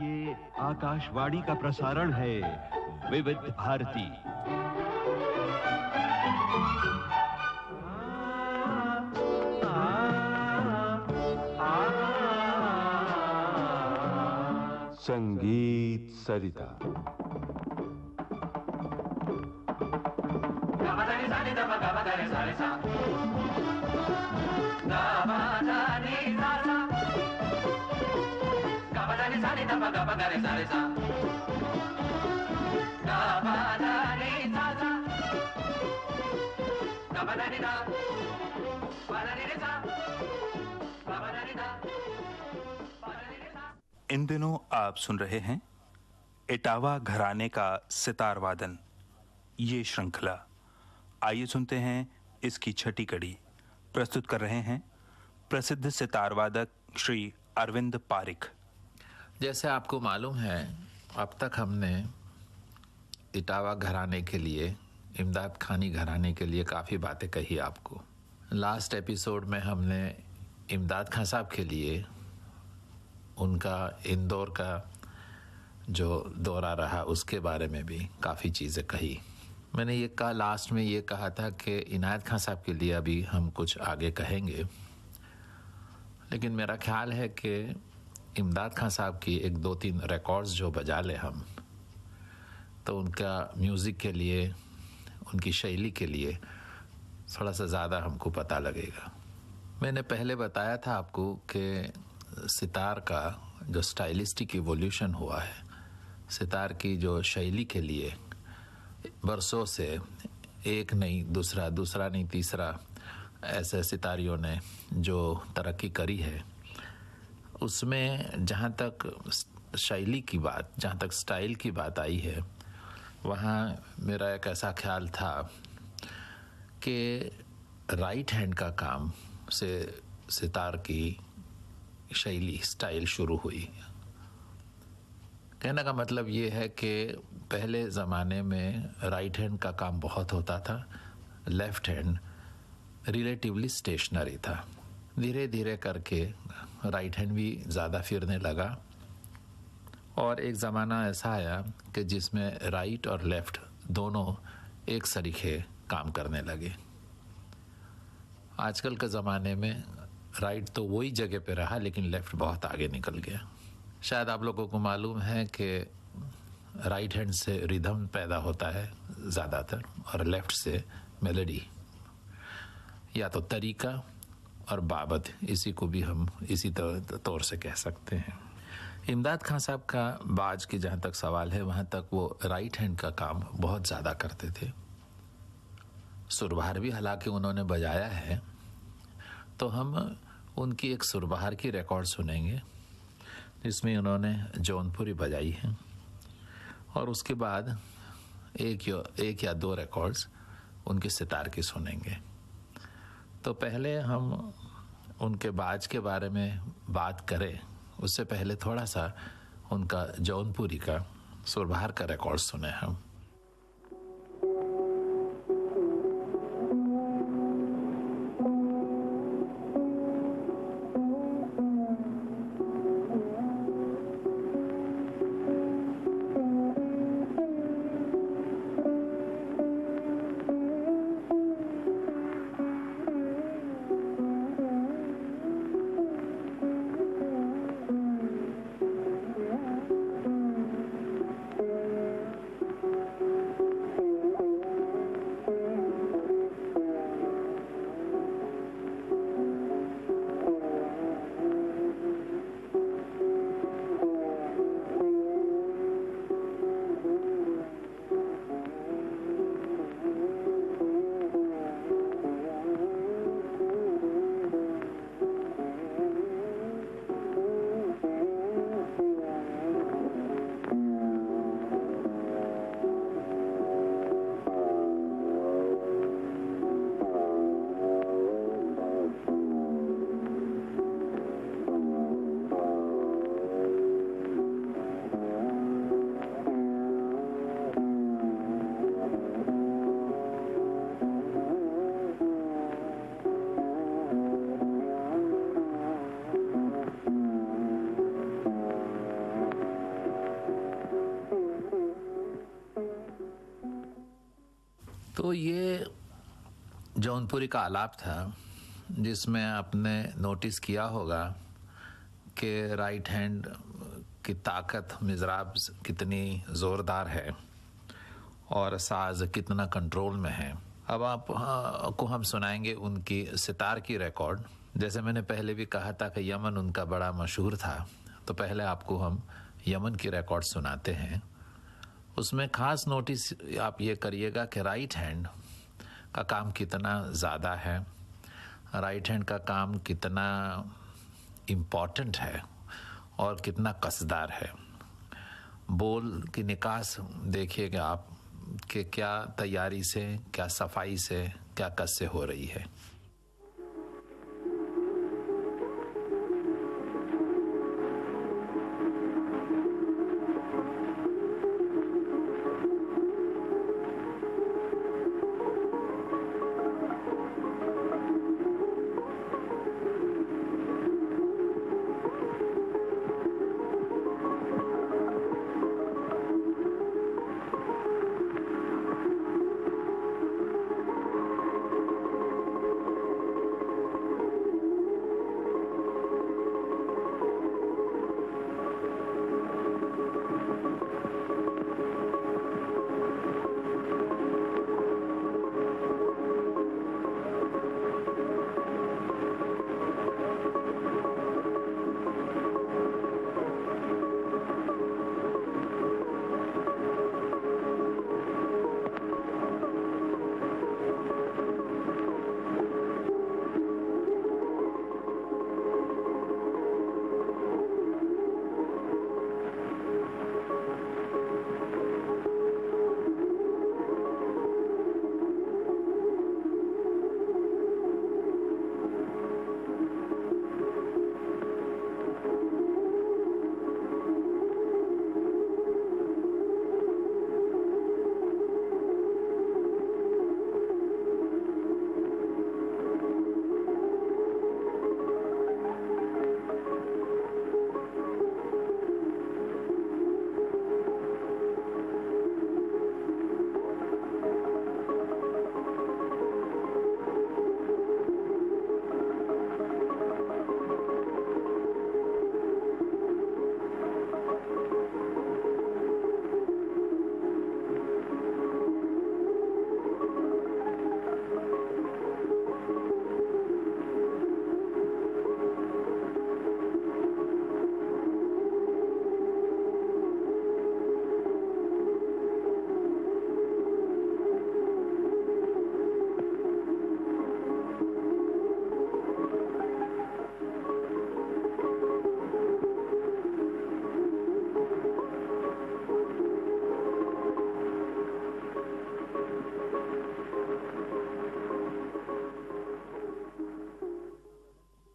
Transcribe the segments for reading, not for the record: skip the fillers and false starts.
ये आकाशवाणी का प्रसारण है विविध भारती। संगीत सरिता। इन दिनों आप सुन रहे हैं इटावा घराने का सितार वादन, ये श्रृंखला। आइए सुनते हैं इसकी छठी कड़ी। प्रस्तुत कर रहे हैं प्रसिद्ध सितार वादक श्री अरविंद पारिक। जैसे आपको मालूम है, अब तक हमने इटावा घराने के लिए, इमदाद खानी घराने के लिए काफ़ी बातें कही आपको। लास्ट एपिसोड में हमने इमदाद खान साहब के लिए उनका इंदौर का जो दौरा रहा उसके बारे में भी काफ़ी चीज़ें कही। मैंने ये कहा, लास्ट में ये कहा था कि इनायत खान साहब के लिए अभी हम कुछ आगे कहेंगे, लेकिन मेरा ख्याल है कि इमदाद खान साहब की एक दो तीन रिकॉर्ड्स जो बजा ले हम, तो उनका म्यूज़िक के लिए, उनकी शैली के लिए थोड़ा सा ज़्यादा हमको पता लगेगा। मैंने पहले बताया था आपको कि सितार का जो स्टाइलिस्टिक इवोल्यूशन हुआ है, सितार की जो शैली के लिए बरसों से एक नहीं दूसरा, दूसरा नहीं तीसरा, ऐसे सितारियों ने जो तरक्की करी है, उसमें जहाँ तक शैली की बात, जहाँ तक स्टाइल की बात आई है, वहाँ मेरा एक ऐसा ख्याल था कि राइट हैंड का काम से सितार की शैली, स्टाइल शुरू हुई। कहने का मतलब ये है कि पहले ज़माने में राइट हैंड का काम बहुत होता था, लेफ़्ट हैंड रिलेटिवली स्टेशनरी था। धीरे धीरे करके राइट हैंड भी ज़्यादा फिरने लगा और एक ज़माना ऐसा आया कि जिसमें राइट और लेफ़्ट दोनों एक सरीखे काम करने लगे। आजकल के ज़माने में राइट तो वही जगह पे रहा, लेकिन लेफ़्ट बहुत आगे निकल गया। शायद आप लोगों को मालूम है कि राइट हैंड से रिदम पैदा होता है ज़्यादातर, और लेफ़्ट से मेलोडी या तो तरीका और बाबत, इसी को भी हम इसी तौर से कह सकते हैं। इमदाद खान साहब का बाज की जहाँ तक सवाल है, वहाँ तक वो राइट हैंड का काम बहुत ज़्यादा करते थे। सुरबहार भी हालांकि उन्होंने बजाया है, तो हम उनकी एक सुरबहार की रिकॉर्ड सुनेंगे जिसमें उन्होंने जौनपुरी बजाई है, और उसके बाद एक या दो रिकॉर्ड्स उनके सितार की सुनेंगे। तो पहले हम उनके बाज के बारे में बात करें, उससे पहले थोड़ा सा उनका जौनपुरी का सुरबहार का रिकॉर्ड सुने हम। तो ये जौनपुरी का आलाप था जिसमें आपने नोटिस किया होगा कि राइट हैंड की ताकत, मिज़राब कितनी ज़ोरदार है और साज कितना कंट्रोल में है। अब को हम सुनाएंगे उनकी सितार की रिकॉर्ड। जैसे मैंने पहले भी कहा था कि यमन उनका बड़ा मशहूर था, तो पहले आपको हम यमन की रिकॉर्ड सुनाते हैं। उसमें ख़ास नोटिस आप ये करिएगा कि राइट हैंड का काम कितना ज़्यादा है, राइट हैंड का काम कितना इम्पॉर्टेंट है और कितना कसदार है। बोल की निकास देखिएगा आप कि क्या तैयारी से, क्या सफाई से, क्या कस से हो रही है।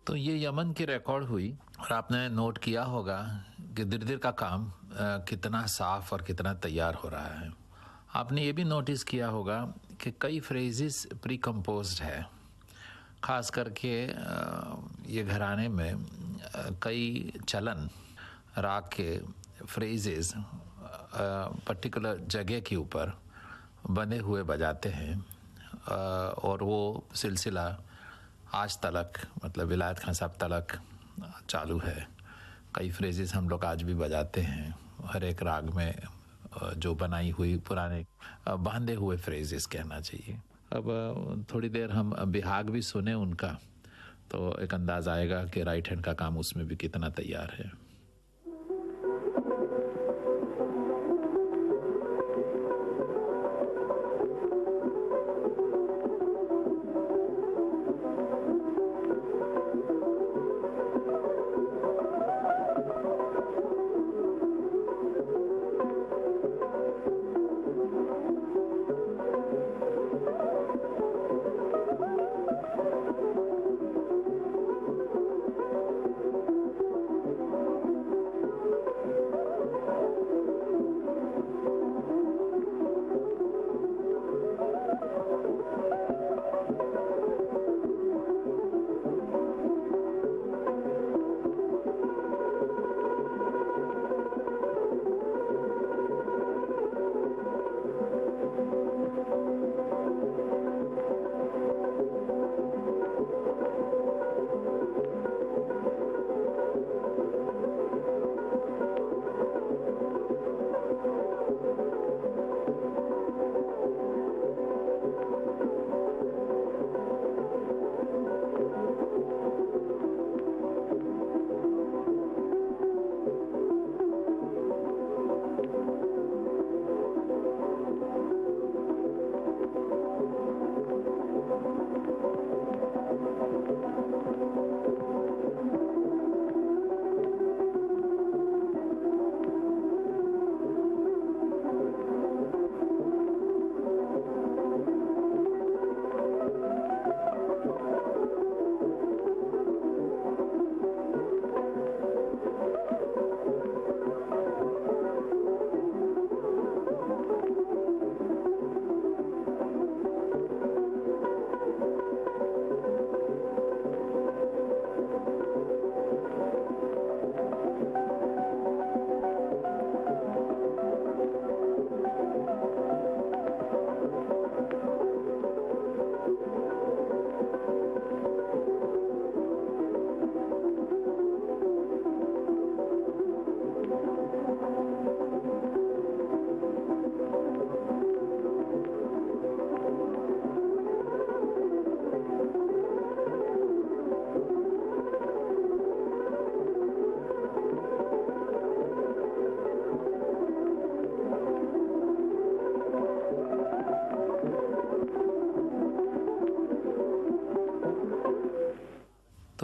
तो ये यमन की रिकॉर्ड हुई और आपने नोट किया होगा कि दिर का काम कितना साफ और कितना तैयार हो रहा है। आपने ये भी नोटिस किया होगा कि कई फ्रेजेस प्री कंपोज्ड है, ख़ास करके ये घराने में कई चलन राग के फ्रेजेस पर्टिकुलर जगह के ऊपर बने हुए बजाते हैं और वो सिलसिला आज तलक, मतलब विलायत खान साहब तलक चालू है। कई फ्रेजेस हम लोग आज भी बजाते हैं हर एक राग में, जो बनाई हुई पुराने बांधे हुए फ्रेजेस कहना चाहिए। अब थोड़ी देर हम बिहाग भी सुने उनका, तो एक अंदाज आएगा कि राइट हैंड का काम उसमें भी कितना तैयार है।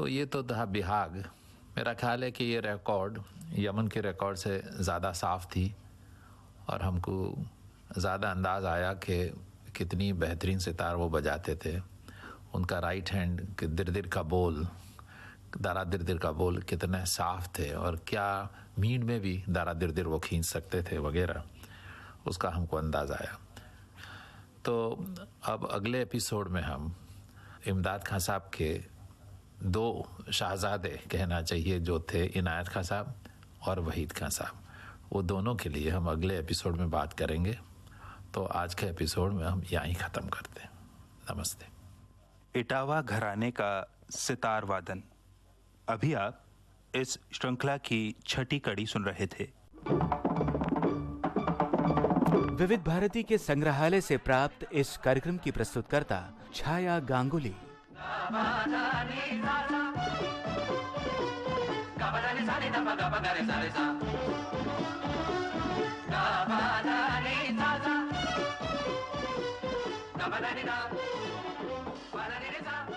ये तो था बिहाग। मेरा ख्याल है कि ये रिकॉर्ड यमन के रिकॉर्ड से ज़्यादा साफ थी और हमको ज़्यादा अंदाज़ आया कि कितनी बेहतरीन सितार वो बजाते थे। उनका राइट हैंड दिर का बोल, दारा दिर का बोल कितने साफ थे और क्या मीन में भी दारा दिर वो खींच सकते थे वगैरह, उसका हमको अंदाज़ आया। तो अब अगले एपिसोड में हम इमदाद खां साहब के दो शहजादे कहना चाहिए जो थे, इनायत खां साहब और वहीद खां साहब, वो दोनों के लिए हम अगले एपिसोड में बात करेंगे। तो आज के एपिसोड में हम यहीं ख़त्म करते हैं। नमस्ते। इटावा घराने का सितार वादन। अभी आप इस श्रृंखला की छठी कड़ी सुन रहे थे। विविध भारती के संग्रहालय से प्राप्त इस कार्यक्रम की प्रस्तुतकर्ता छाया गांगुली। Ba-da-dee-da.